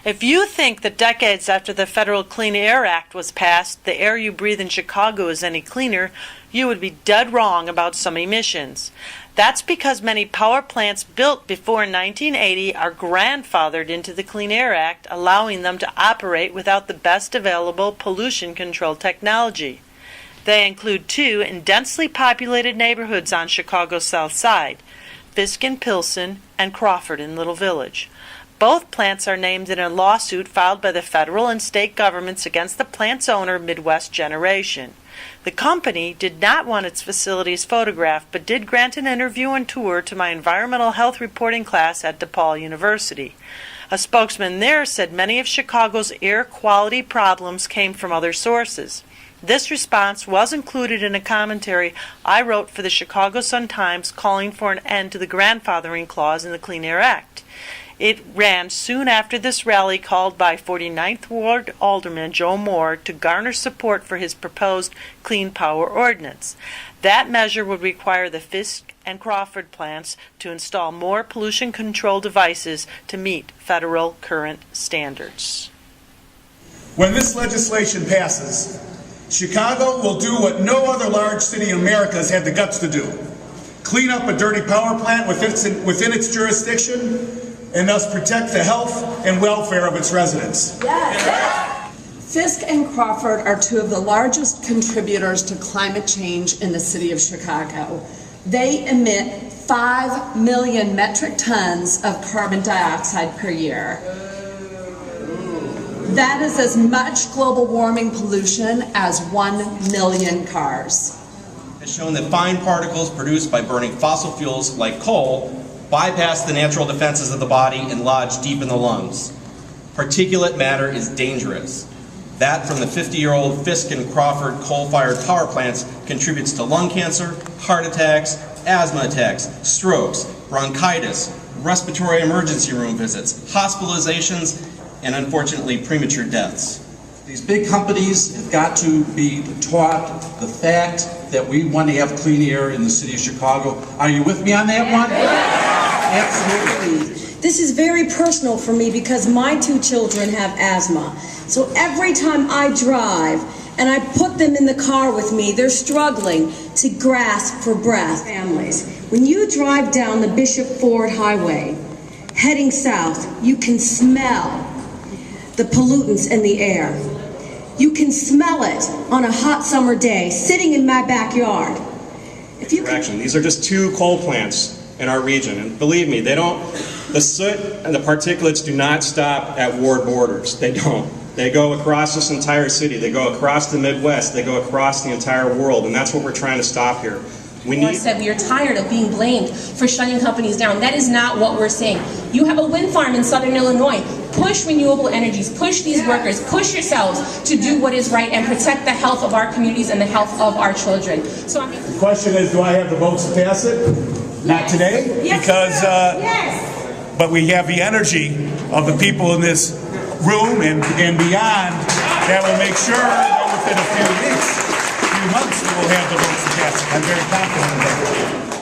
If you think that decades after the Federal Clean Air Act was passed, the air you breathe in Chicago is any cleaner, you would be dead wrong about some emissions. That's because many power plants built before 1980 are grandfathered into the Clean Air Act, allowing them to operate without the best available pollution control technology. They include two in densely populated neighborhoods on Chicago's south side, Fisk and Pilsen and Crawford in Little Village. Both plants are named in a lawsuit filed by the federal and state governments against the plant's owner, Midwest Generation. The company did not want its facilities photographed, but did grant an interview and tour to my environmental health reporting class at DePaul University. A spokesman there said many of Chicago's air quality problems came from other sources. This response was included in a commentary I wrote for the Chicago Sun-Times calling for an end to the grandfathering clause in the Clean Air Act. It ran soon after this rally called by 49th Ward Alderman Joe Moore to garner support for his proposed Clean Power Ordinance. That measure would require the Fisk and Crawford plants to install more pollution control devices to meet federal current standards. When this legislation passes, Chicago will do what no other large city in America has had the guts to do: clean up a dirty power plant within its jurisdiction, and thus protect the health and welfare of its residents. Yes. Fisk and Crawford are two of the largest contributors to climate change in the city of Chicago. They emit 5 million metric tons of carbon dioxide per year. That is as much global warming pollution as 1 million cars. Has shown that fine particles produced by burning fossil fuels like coal bypass the natural defenses of the body and lodge deep in the lungs. Particulate matter is dangerous. That from the 50-year-old Fisk and Crawford coal-fired power plants contributes to lung cancer, heart attacks, asthma attacks, strokes, bronchitis, respiratory emergency room visits, hospitalizations, and unfortunately premature deaths. These big companies have got to be taught the fact that we want to have clean air in the city of Chicago. Are you with me on that one? Absolutely. This is very personal for me because my two children have asthma. So every time I drive and I put them in the car with me, they're struggling to grasp for breath. Families, when you drive down the Bishop Ford Highway, heading south, you can smell the pollutants in the air. You can smell it on a hot summer day, sitting in my backyard. These are just two coal plants in our region, and believe me, the soot and the particulates do not stop at ward borders. They don't. They go across this entire city. They go across the Midwest. They go across the entire world, and that's what we're trying to stop here. We are tired of being blamed for shutting companies down. That is not what we're saying. You have a wind farm in southern Illinois. Push renewable energies, push these workers, push yourselves to do what is right and protect the health of our communities and the health of our children. The question is, do I have the votes to pass it? Not today, because but we have the energy of the people in this room and beyond that will make sure that within a few weeks, few months, we will have the votes to pass it. I'm very confident of that.